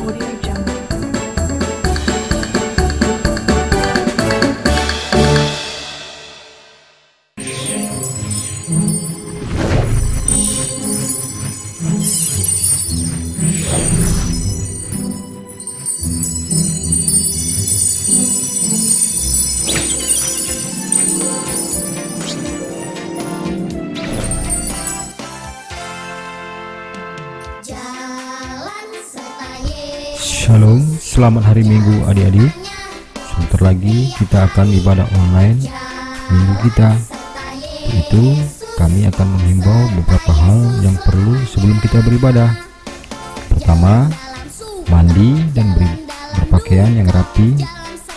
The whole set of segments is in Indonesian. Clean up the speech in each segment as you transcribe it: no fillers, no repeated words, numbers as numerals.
Audio Jungle. Shalom, selamat hari Minggu adik-adik. Sebentar lagi kita akan ibadah online Minggu kita. Untuk itu kami akan menghimbau beberapa hal yang perlu sebelum kita beribadah. Pertama, mandi dan berpakaian yang rapi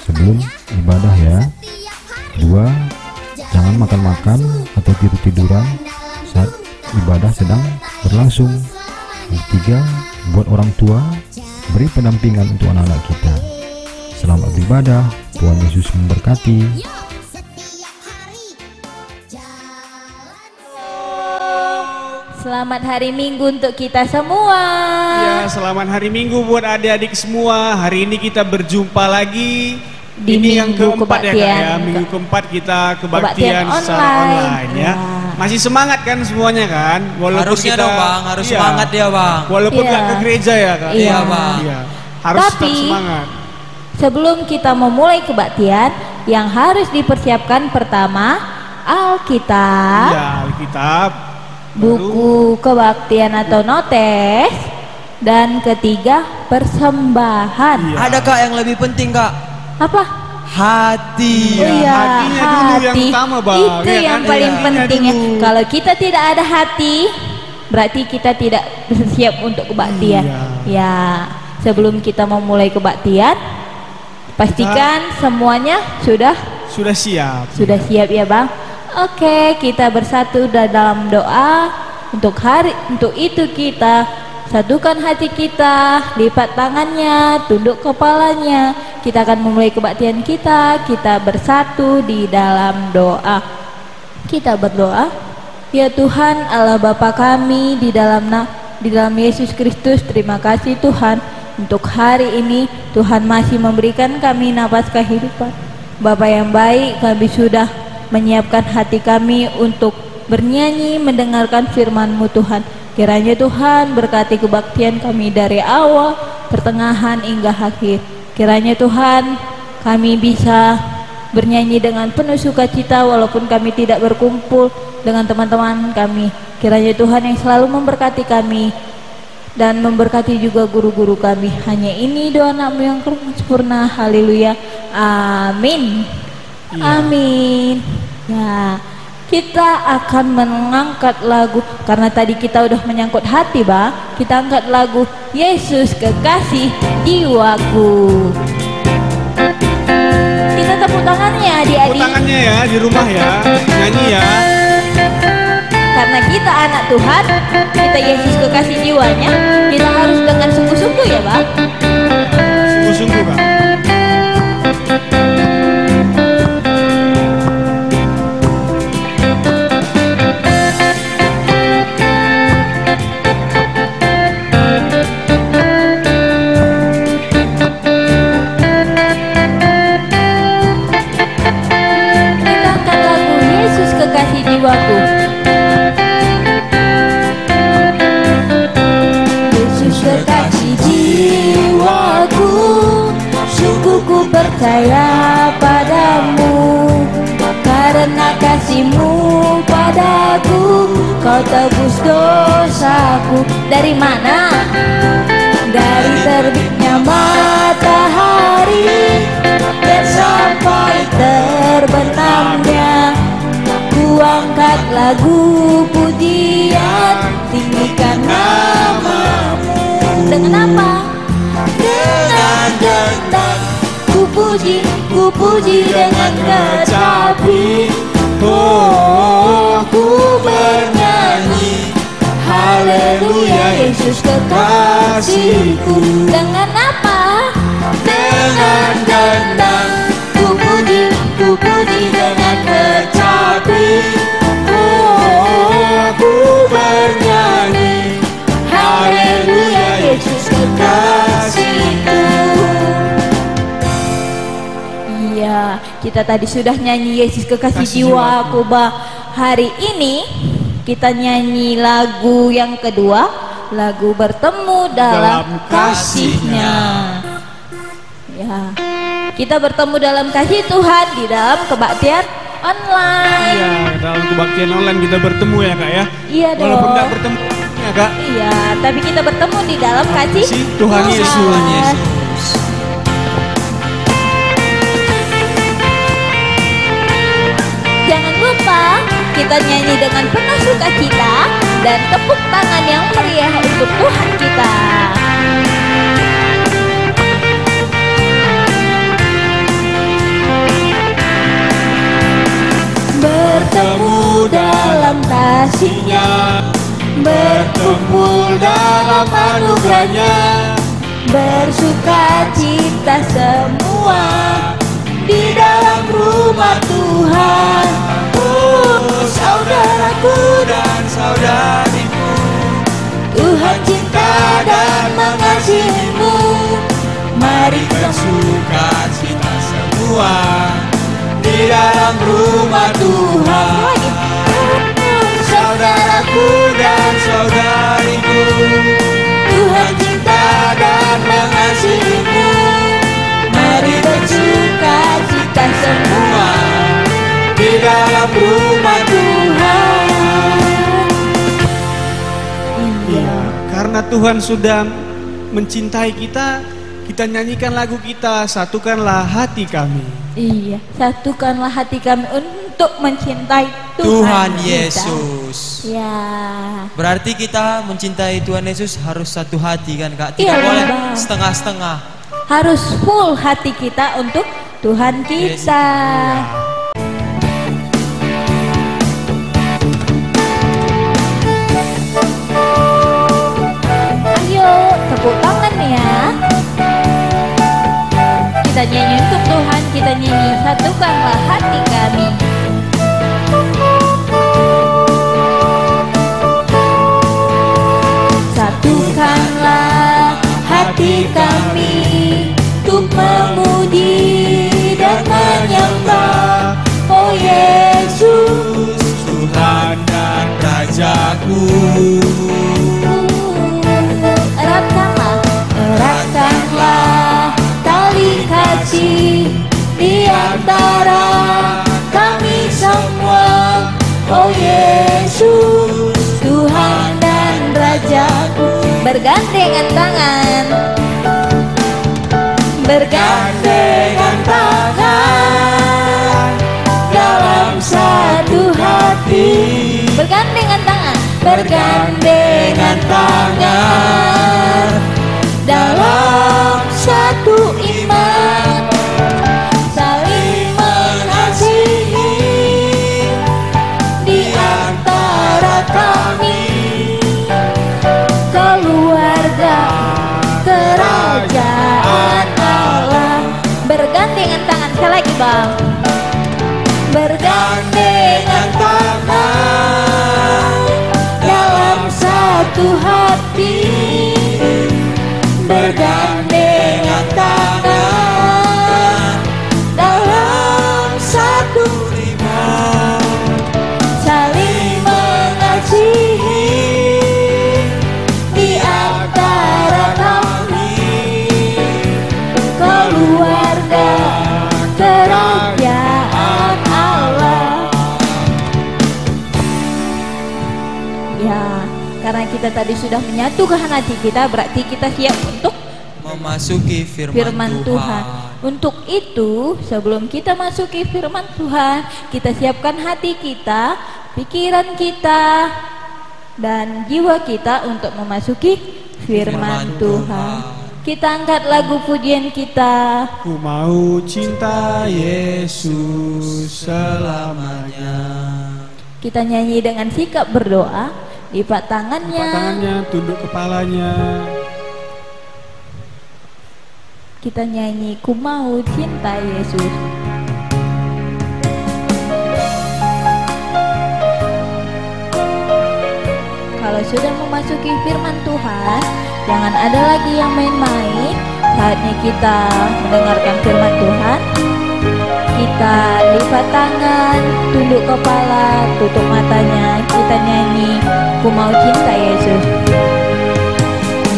sebelum ibadah ya. Kedua, jangan makan-makan atau tidur-tiduran saat ibadah sedang berlangsung. Yang ketiga, buat orang tua beri pendampingan untuk anak-anak kita. Selamat beribadah, Tuhan Yesus memberkati. Selamat hari Minggu untuk kita semua. Ya, selamat hari Minggu buat adik-adik semua. Hari ini kita berjumpa lagi Di ini yang Minggu keempat ya Kak ya. kebaktian. Minggu keempat kita Kebaktian kebaktian secara online ya. Ya. Masih semangat kan semuanya kan? Walaupun Harusnya kita, dong Bang, harus iya, semangat dia Bang. Walaupun Iya. nggak ke gereja ya Kak. Iya, Bang. Iya. Harus tetap Tapi semangat. sebelum kita memulai kebaktian, yang harus dipersiapkan pertama Alkitab, Iya, Alkitab. buku kebaktian atau notes, dan ketiga persembahan. Iya. Ada Kak yang lebih penting Kak, Apa? hati. Iya, Iya, hatinya dulu yang utama, Bang. Itu Iya yang kan? paling Iya. penting ya. Hatinya dulu. Kalau kita tidak ada hati, berarti kita tidak bersiap untuk kebaktian. Iya. Ya, sebelum kita memulai kebaktian, pastikan semuanya sudah Sudah siap ya, Bang. Oke, kita bersatu dalam doa untuk itu kita satukan hati kita, lipat tangannya, tunduk kepalanya. Kita akan memulai kebaktian kita bersatu di dalam doa. Kita berdoa. Ya Tuhan Allah Bapa kami, di dalam Yesus Kristus, terima kasih Tuhan untuk hari ini. Tuhan masih memberikan kami nafas kehidupan. Bapa yang baik, kami sudah menyiapkan hati kami untuk bernyanyi, mendengarkan firman-Mu Tuhan. Kiranya Tuhan berkati kebaktian kami dari awal, pertengahan hingga akhir. Kiranya Tuhan kami bisa bernyanyi dengan penuh sukacita walaupun kami tidak berkumpul dengan teman-teman kami. Kiranya Tuhan yang selalu memberkati kami dan memberkati juga guru-guru kami. Hanya ini doa Anakmu yang sempurna. Haleluya. Amin. Iya. Amin. Ya, kita akan mengangkat lagu karena tadi kita udah menyangkut hati, Bang. Kita angkat lagu Yesus Kekasih Jiwaku. Kita tepuk tangannya Tepuk adik-adik. tangannya ya di rumah ya. Nyanyi ya. Karena kita anak Tuhan, kita Yesus Kekasih jiwanya, kita harus dengan sungguh-sungguh ya, Bang. Sungguh-sungguh Kak. Kita angkat lagu Yesus Kekasih Jiwaku. Yesus kekasih jiwaku, sungguh ku percaya padamu. Karena kasih-Mu padaku, Kau tebus dosaku. Dari mana? Dari terbitnya matahari dan sampai terbenamnya. Ku angkat lagu pujian, tinggikan nama-Mu. Dengan apa? Dengan gendang. Ku puji dengan kecapi. Oh, Ku bernyanyi haleluya Yesus kekasihku. Dengan apa? Dengan gendang. Ku puji dengan kecapi. Oh, ku bernyanyi haleluya Yesus kekasih. kita tadi sudah nyanyi Yesus kekasih Kasih jiwaku, Bah. Hari ini kita nyanyi lagu yang kedua, lagu bertemu dalam kasih-Nya. Ya, kita bertemu dalam kasih Tuhan di dalam kebaktian online. Iya, dalam kebaktian online kita bertemu ya Kak ya. Iya dong. Walaupun nggak bertemu ya Kak. Iya, tapi kita bertemu di dalam kasih Tuhan Yesus. Jangan lupa kita nyanyi dengan penuh sukacita dan tepuk tangan yang meriah untuk Tuhan kita. Bertemu dalam kasih-Nya, berkumpul dalam anugerah-Nya, bersukacita semua di dalam rumah Tuhan. Saudaraku dan saudariku, Tuhan cinta dan mengasihimu. Mari bersukacita semua di dalam rumah Tuhan. Saudaraku dan saudariku, Tuhan cinta dan mengasihimu. Mari bersukacita semua di dalam rumah Tuhan. Iya, karena Tuhan sudah mencintai kita, kita nyanyikan lagu kita, satukanlah hati kami. Iya, satukanlah hati kami untuk mencintai Tuhan kita. Yesus. Ya. Berarti kita mencintai Tuhan Yesus harus satu hati kan Kak? Tidak Iya, boleh Bang. setengah-setengah. Harus full hati kita untuk Tuhan kita. Ayo, tepuk tangan ya. Kita nyanyi untuk Tuhan, kita nyanyi satukanlah hati kami. Satukanlah hati kami untuk memuji dan menyembah, oh Yesus, Tuhan dan Rajaku. Eratkanlah tali kasih di antara kami semua, oh Yesus, Tuhan dan Rajaku. Bergandengan tangan, bergandengan tangan dalam satu hati. Bergandengan tangan, bergandengan tangan dalam satu iman, saling mengasihi di antara kami, keluarga kerajaan Allah. Bergandengan tangan sekali lagi Bang. Bergandengan tangan dalam satu hati, bergandengan tangan dalam satu iman, saling mengasihi di antara kami, keluarga kerajaan Allah. Ya, karena kita tadi sudah menyatukan hati kita, berarti kita siap untuk Memasuki firman Tuhan. Untuk itu, sebelum kita masuki firman Tuhan, kita siapkan hati kita, pikiran kita, dan jiwa kita untuk memasuki firman Tuhan. Kita angkat lagu pujian kita. Ku mau cinta Yesus selamanya. Kita nyanyi dengan sikap berdoa, lipat tangannya. Tangannya, tunduk kepalanya. Kita nyanyi, ku mau cinta Yesus. Kalau sudah memasuki firman Tuhan, jangan ada lagi yang main-main. Saatnya kita mendengarkan firman Tuhan. kita, lipat tangan, tunduk kepala, tutup matanya, kita nyanyi, ku mau cinta Yesus.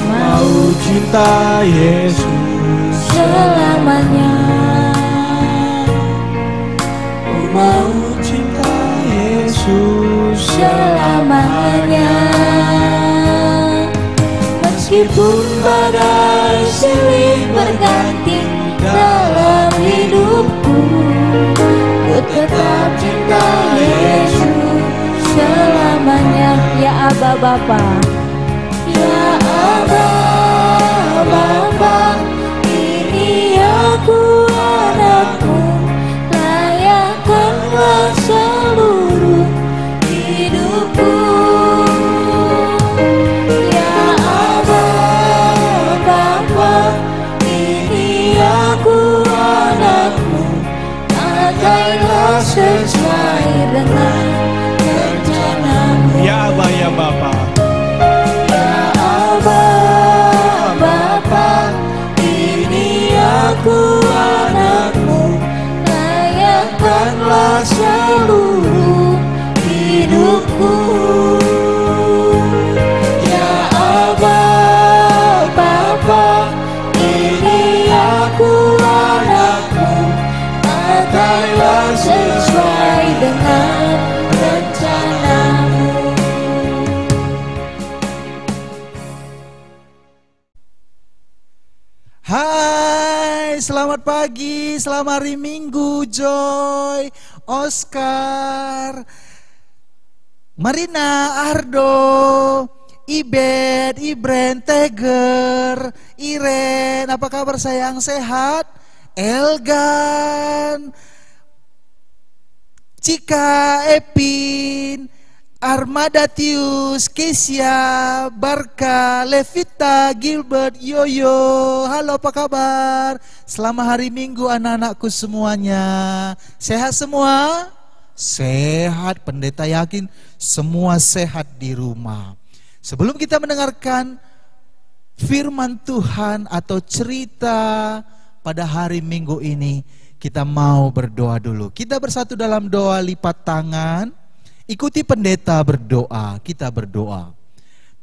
Mau cinta Yesus Selamanya. Ku mau cinta Yesus Selamanya. Meskipun badai silih berganti dalam hidupku, ku tetap cinta Yesus selamanya. Ya Aba Bapa, ya Aba Bapa, ini aku anakmu, layakkanlah seluruh hidupku. Ya Aba Bapa, ini aku anakmu, pakailah sesuai dengan rencanamu. Ya Aba ya Bapa, Ya Aba Bapa, ini aku anakmu, layakkanlah seluruh hidupku. Ya Aba Bapa, ini aku anakmu, pakailah sesuai dengan rencanamu. Hai, selamat pagi, selamat hari Minggu, Joy, Oscar, Marina, Ardo, Ibet, Ibren, Teger, Iren, apa kabar sayang, sehat? Elgan, Cika, Epin, Armadatius, Kesia, Barka, Levita, Gilbert, Yoyo. Halo, apa kabar? Selamat hari Minggu anak-anakku semuanya. Sehat semua? Sehat, pendeta yakin semua sehat di rumah. Sebelum kita mendengarkan firman Tuhan atau cerita pada hari Minggu ini, kita mau berdoa dulu. Kita bersatu dalam doa lipat tangan. Ikuti pendeta berdoa, kita berdoa.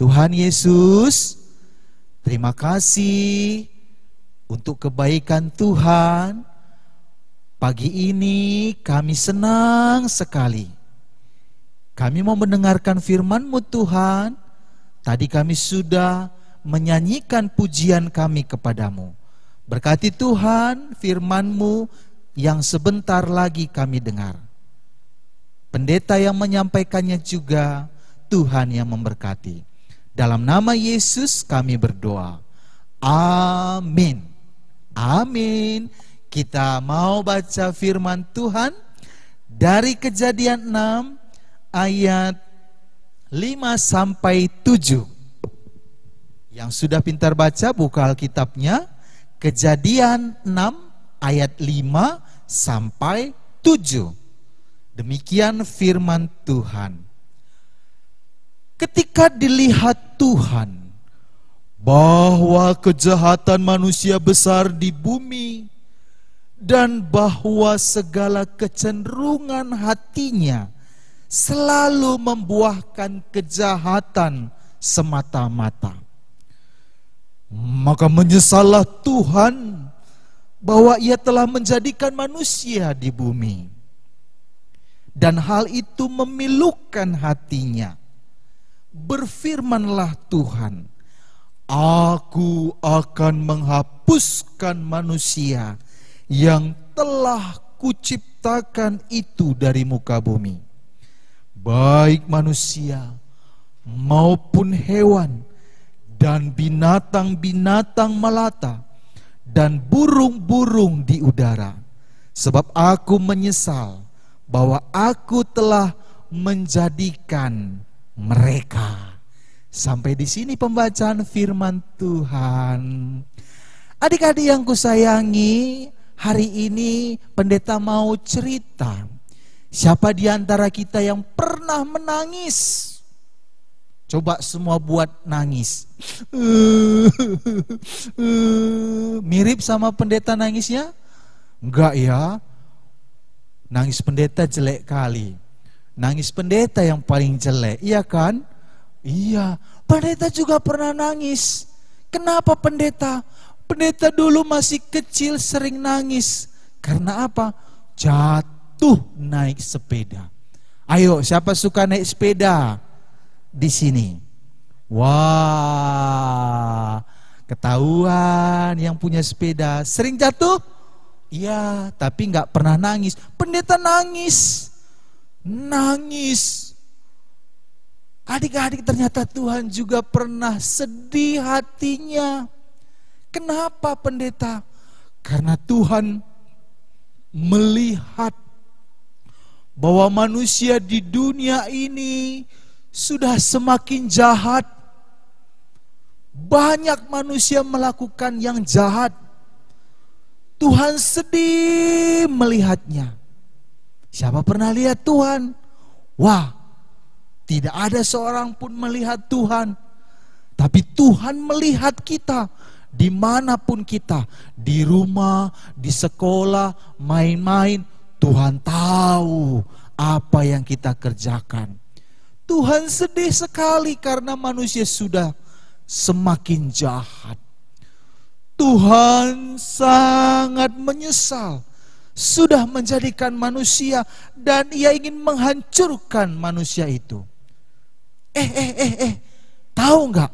Tuhan Yesus, terima kasih untuk kebaikan Tuhan. Pagi ini kami senang sekali. Kami mau mendengarkan firman-Mu Tuhan. Tadi kami sudah menyanyikan pujian kami kepadamu. Berkati Tuhan firman-Mu yang sebentar lagi kami dengar. Pendeta yang menyampaikannya juga Tuhan yang memberkati. Dalam nama Yesus kami berdoa. Amin. Amin. Kita mau baca firman Tuhan dari Kejadian 6 ayat 5 sampai 7. Yang sudah pintar baca buka Alkitabnya. Kejadian 6 ayat 5 sampai 7. Demikian firman Tuhan. Ketika dilihat Tuhan bahwa kejahatan manusia besar di bumi dan bahwa segala kecenderungan hatinya selalu membuahkan kejahatan semata-mata, maka menyesallah Tuhan bahwa Ia telah menjadikan manusia di bumi. Dan hal itu memilukan hatinya. Berfirmanlah Tuhan, Aku akan menghapuskan manusia yang telah kuciptakan itu dari muka bumi, baik manusia maupun hewan dan binatang-binatang melata dan burung-burung di udara. Sebab aku menyesal bahwa aku telah menjadikan mereka. Sampai di sini pembacaan firman Tuhan. Adik-adik yang kusayangi, hari ini pendeta mau cerita. Siapa di antara kita yang pernah menangis? Coba semua buat nangis. Mirip sama pendeta nangisnya? Enggak ya. Nangis pendeta jelek kali. Nangis pendeta yang paling jelek, iya kan? Iya, pendeta juga pernah nangis. Kenapa pendeta? Pendeta dulu masih kecil sering nangis. Karena apa? Jatuh naik sepeda. Ayo, siapa suka naik sepeda di sini? Wah, ketahuan yang punya sepeda. Sering jatuh? Iya, tapi nggak pernah nangis. Pendeta nangis. Nangis. Adik-adik, ternyata Tuhan juga pernah sedih hatinya. Kenapa pendeta? Karena Tuhan melihat bahwa manusia di dunia ini sudah semakin jahat. Banyak manusia melakukan yang jahat. Tuhan sedih melihatnya. Siapa pernah lihat Tuhan? Wah, tidak ada seorang pun melihat Tuhan. Tapi Tuhan melihat kita dimanapun kita, di rumah, di sekolah, main-main. Tuhan tahu apa yang kita kerjakan. Tuhan sedih sekali karena manusia sudah semakin jahat. Tuhan sangat menyesal sudah menjadikan manusia dan Ia ingin menghancurkan manusia itu. Tahu nggak?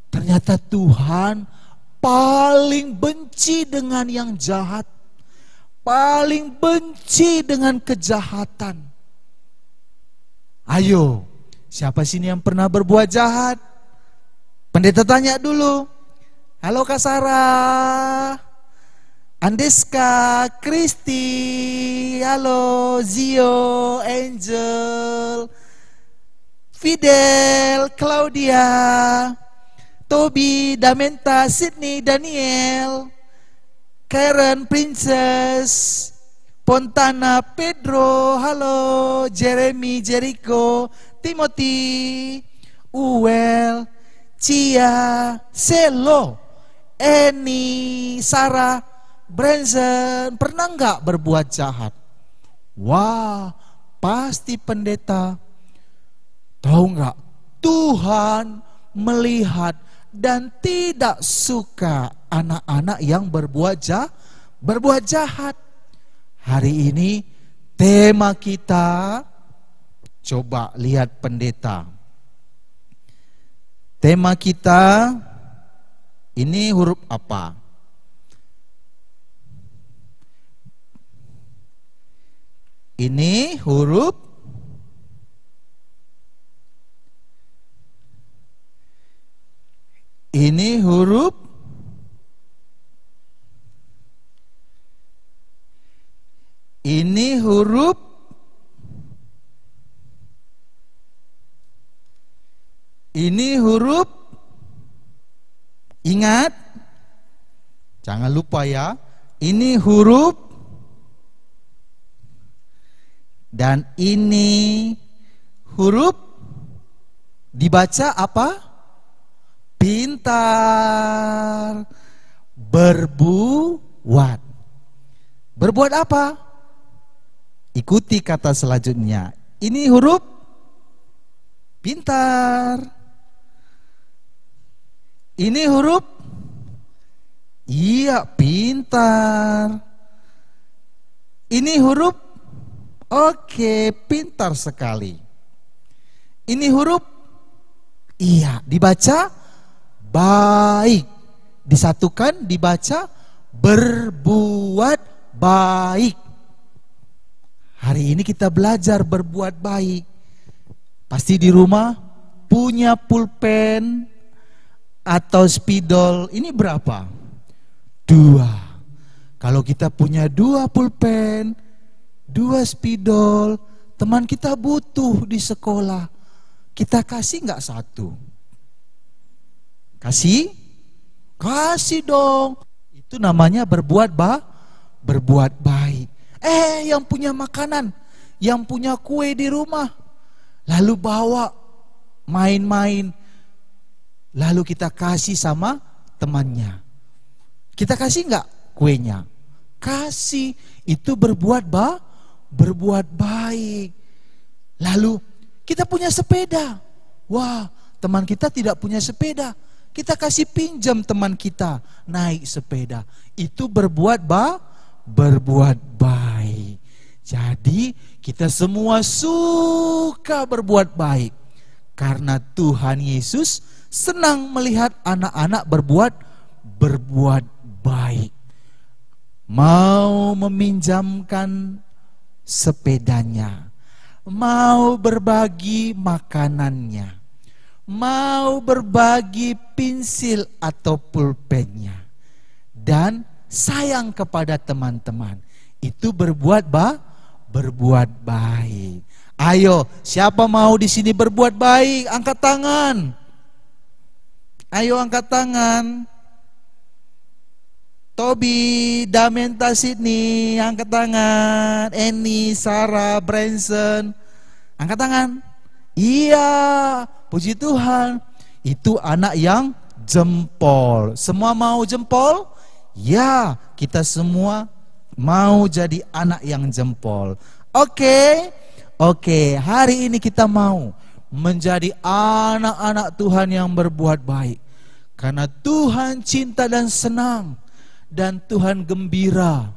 Ternyata Tuhan paling benci dengan yang jahat, paling benci dengan kejahatan. Ayo, siapa sini yang pernah berbuat jahat? Pendeta tanya dulu. Halo Kak Sarah, Andeska, Kristi, halo Zio, Angel, Fidel, Claudia, Toby, Damenta, Sydney, Daniel, Karen, Princess, Pontana, Pedro, halo Jeremy, Jericho, Timothy, Uwel, Cia, Selo, Eni, Sarah, Branson. Pernah nggak berbuat jahat? Wah, pasti pendeta. Tahu nggak? Tuhan melihat dan tidak suka anak-anak yang berbuat jahat. Hari ini tema kita, coba lihat pendeta. Tema kita ini huruf apa? Ini huruf ini huruf ini huruf ini huruf. Ingat, jangan lupa ya. Ini huruf dan ini huruf. Dibaca apa? Pintar. Berbuat. Berbuat apa? Ikuti kata selanjutnya. Ini huruf pintar. Ini huruf, iya pintar. Ini huruf, oke, pintar sekali. Ini huruf, iya, dibaca baik. Disatukan, dibaca berbuat baik. Hari ini kita belajar berbuat baik. Pasti di rumah punya pulpen atau spidol. Ini berapa? 2. Kalau kita punya 2 pulpen, 2 spidol, teman kita butuh di sekolah, kita kasih nggak 1? Kasih? Kasih dong. Itu namanya berbuat baik. Yang punya makanan, yang punya kue di rumah, lalu bawa main-main, lalu kita kasih sama temannya. Kita kasih nggak kuenya? Kasih. Itu berbuat berbuat baik. Lalu kita punya sepeda. Wah, teman kita tidak punya sepeda. Kita kasih pinjam teman kita naik sepeda. Itu berbuat baik. Jadi kita semua suka berbuat baik. Karena Tuhan Yesus senang melihat anak-anak berbuat baik. Mau meminjamkan sepedanya, mau berbagi makanannya, mau berbagi pensil atau pulpennya, dan sayang kepada teman-teman. Itu berbuat baik. Ayo, siapa mau di sini berbuat baik? Angkat tangan. Ayo angkat tangan. Tobi, Damenta, Sydney, angkat tangan. Eni, Sarah, Branson, angkat tangan. Iya, puji Tuhan. Itu anak yang jempol. Semua mau jempol? Ya, kita semua mau jadi anak yang jempol. Oke, hari ini kita mau menjadi anak-anak Tuhan yang berbuat baik. Karena Tuhan cinta dan senang. Dan Tuhan gembira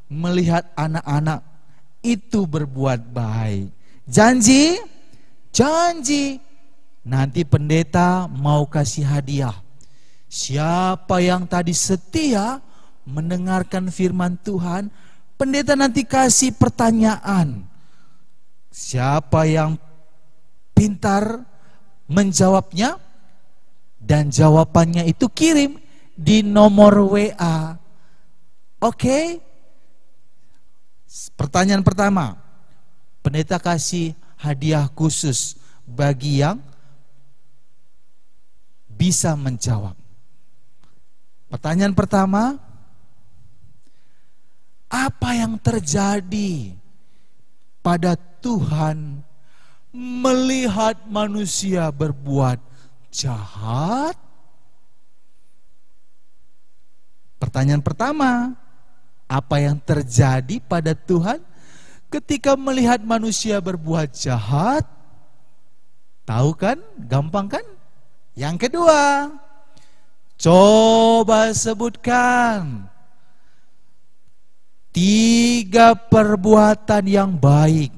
melihat anak-anak itu berbuat baik. Janji? Janji. Nanti pendeta mau kasih hadiah. Siapa yang tadi setia mendengarkan firman Tuhan, pendeta nanti kasih pertanyaan. Siapa yang pintar menjawabnya dan jawabannya itu kirim di nomor WA. Oke? Pertanyaan pertama, pendeta kasih hadiah khusus bagi yang bisa menjawab. Pertanyaan pertama, apa yang terjadi pada Tuhan melihat manusia berbuat jahat? Pertanyaan pertama, apa yang terjadi pada Tuhan ketika melihat manusia berbuat jahat? Tahu kan? Gampang kan? Yang kedua, coba sebutkan 3 perbuatan yang baik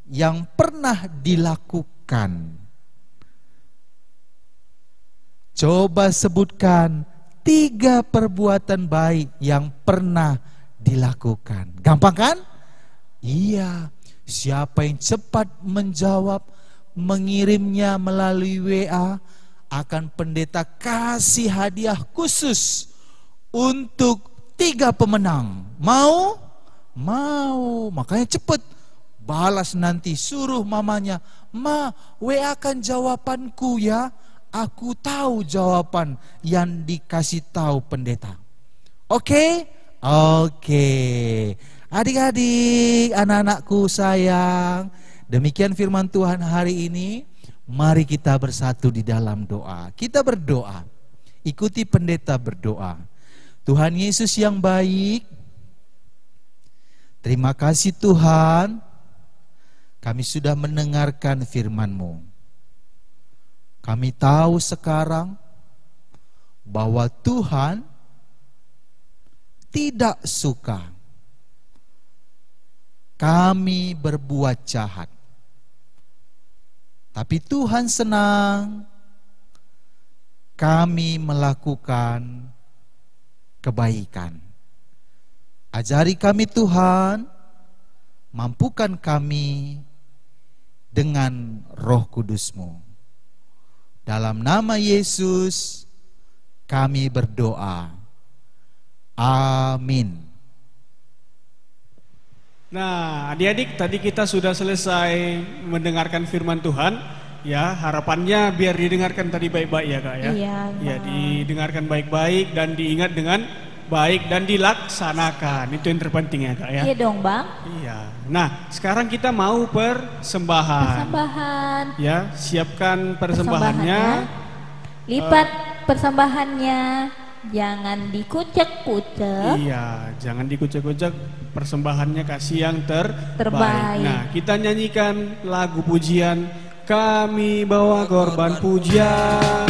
yang pernah dilakukan. Coba sebutkan 3 perbuatan baik yang pernah dilakukan. Gampang kan? Iya. Siapa yang cepat menjawab, mengirimnya melalui WA, akan pendeta kasih hadiah khusus untuk 3 pemenang. Mau? Mau. Makanya cepat balas nanti, suruh mamanya, "Ma, WA-kan jawabanku ya. Aku tahu jawaban yang dikasih tahu pendeta." Oke? Adik-adik, anak-anakku sayang, demikian firman Tuhan hari ini. Mari kita bersatu di dalam doa. Kita berdoa. Ikuti pendeta berdoa. Tuhan Yesus yang baik, terima kasih Tuhan, kami sudah mendengarkan firman-Mu. Kami tahu sekarang bahwa Tuhan tidak suka kami berbuat jahat. Tapi Tuhan senang kami melakukan kebaikan. Ajari kami Tuhan, mampukan kami dengan Roh Kudus-Mu. Dalam nama Yesus kami berdoa. Amin. Nah, adik-adik, tadi kita sudah selesai mendengarkan firman Tuhan. Ya, harapannya biar didengarkan tadi baik-baik ya Kak ya. Iya. Ya, didengarkan baik-baik dan diingat dengan baik dan dilaksanakan. Itu yang terpenting ya Kak ya. Iya dong Bang. Iya. Nah, sekarang kita mau persembahan. Persembahan. Ya, siapkan persembahannya. Lipat persembahannya. jangan dikucek-kucek. Iya, jangan dikucek-kucek, persembahannya kasih yang terbaik. Nah, kita nyanyikan lagu pujian, kami bawa korban pujian.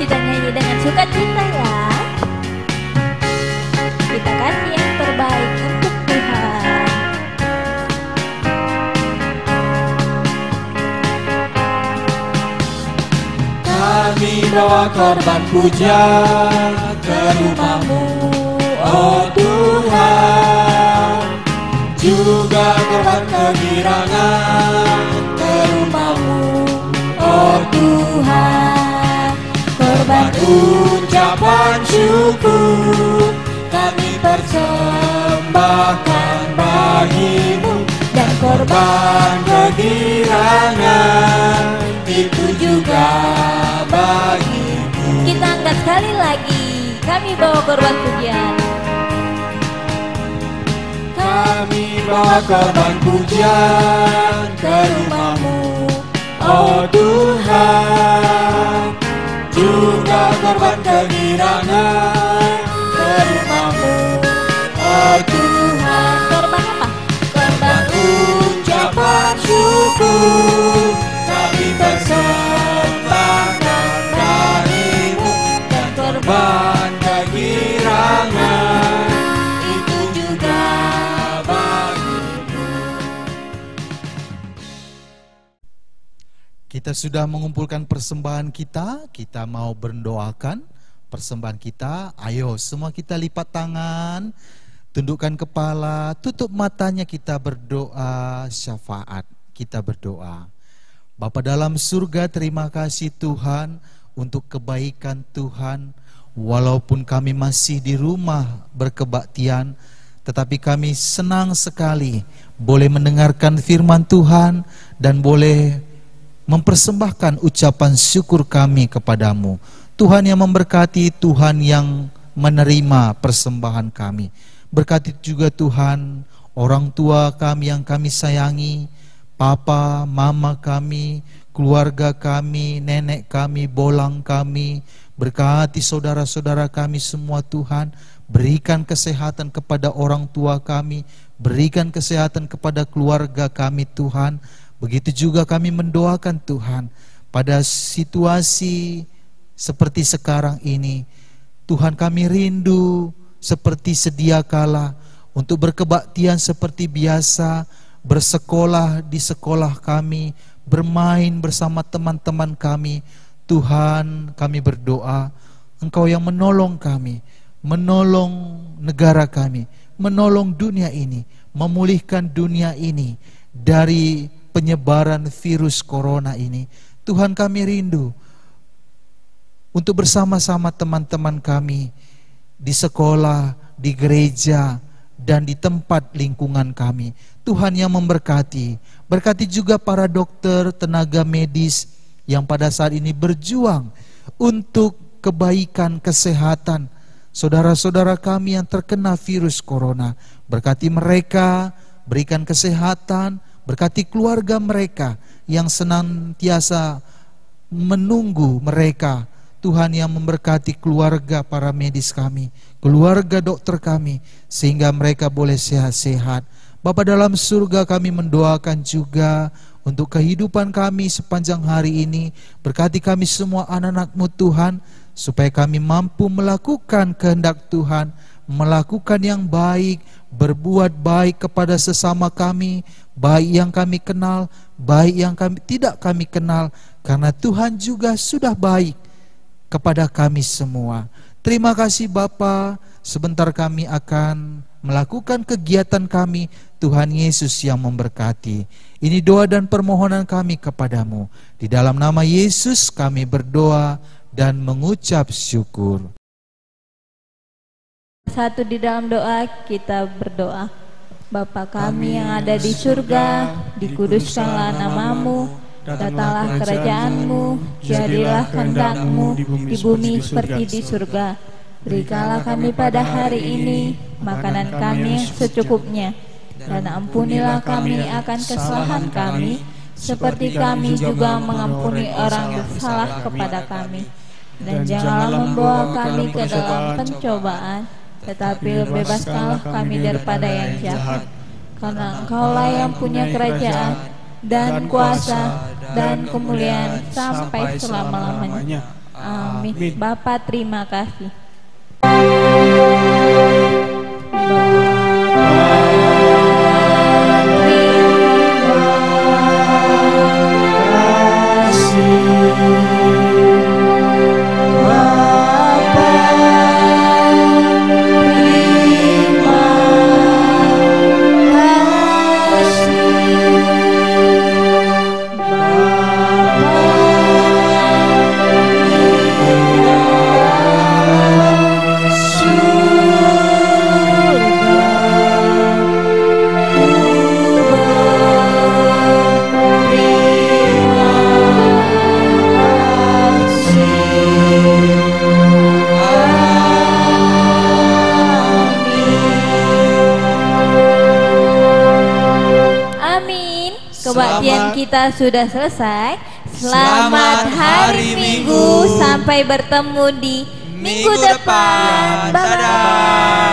Kita nyanyi dengan sukacita ya. Kita kasih yang terbaik untuk Tuhan. Kami bawa korban pujian ke rumah-Mu, oh Tuhan. Juga korban kegirangan ke rumah-Mu, oh Tuhan. Korban ucapan syukur kami persembahkan bagi-Mu, dan korban kegirangan itu juga bagi-Mu. Kita angkat sekali lagi, kami bawa korban pujian. Kami bawa korban pujian ke rumah-Mu, oh Tuhan. Juga korban kegirangan ke rumah-Mu, oh Tuhan. Korban apa? Korban ucapan syukur kami persembahkan bagi-Mu, dan korban kegirangan itu juga bagi-Mu. Kita sudah mengumpulkan persembahan kita mau berdoakan persembahan kita. Ayo semua kita lipat tangan, tundukkan kepala, tutup matanya, kita berdoa syafaat. Kita berdoa. Bapa dalam surga, terima kasih Tuhan untuk kebaikan Tuhan. Walaupun kami masih di rumah berkebaktian, tetapi kami senang sekali boleh mendengarkan firman Tuhan dan boleh mempersembahkan ucapan syukur kami kepadamu. Tuhan yang memberkati, Tuhan yang menerima persembahan kami. Berkati juga Tuhan orang tua kami yang kami sayangi, papa, mama kami, keluarga kami, nenek kami, bolang kami. Berkati saudara-saudara kami semua Tuhan. Berikan kesehatan kepada orang tua kami, berikan kesehatan kepada keluarga kami Tuhan. Begitu juga kami mendoakan Tuhan pada situasi seperti sekarang ini. Tuhan, kami rindu seperti sedia kala untuk berkebaktian seperti biasa, bersekolah di sekolah kami, bermain bersama teman-teman kami. Tuhan, kami berdoa Engkau yang menolong kami, menolong negara kami, menolong dunia ini, memulihkan dunia ini dari penyebaran virus corona ini. Tuhan, kami rindu untuk bersama-sama teman-teman kami di sekolah, di gereja, dan di tempat lingkungan kami. Tuhan yang memberkati. Berkati juga para dokter, tenaga medis yang pada saat ini berjuang untuk kebaikan kesehatan saudara-saudara kami yang terkena virus corona. Berkati mereka, berikan kesehatan, berkati keluarga mereka yang senantiasa menunggu mereka. Tuhan yang memberkati keluarga para medis kami, keluarga dokter kami, sehingga mereka boleh sehat-sehat. Bapa dalam surga, kami mendoakan juga untuk kehidupan kami sepanjang hari ini. Berkati kami semua anak-anak-Mu Tuhan, supaya kami mampu melakukan kehendak Tuhan, melakukan yang baik, berbuat baik kepada sesama kami, baik yang kami kenal, baik yang kami tidak kami kenal, karena Tuhan juga sudah baik kepada kami semua. Terima kasih Bapa. Sebentar kami akan melakukan kegiatan kami. Tuhan Yesus yang memberkati. Ini doa dan permohonan kami kepadamu. Di dalam nama Yesus kami berdoa dan mengucap syukur. Satu di dalam doa kita berdoa. Bapa kami yang ada di surga, dikuduskanlah namamu, datanglah kerajaanmu, jadilah kehendak-Mu di bumi seperti di surga. Berikanlah kami pada hari ini makanan kami yang secukupnya, dan ampunilah kami akan kesalahan kami, seperti kami juga mengampuni orang bersalah kepada kami. Dan janganlah membawa kami ke dalam pencobaan, tetapi bebaskanlah kami daripada yang jahat. Karena Engkaulah yang punya kerajaan dan kuasa dan kemuliaan sampai selama-lamanya. Amin. Bapa, terima kasih. Kebaktian kita sudah selesai. Selamat hari Minggu. Sampai bertemu di minggu depan. Bye-bye.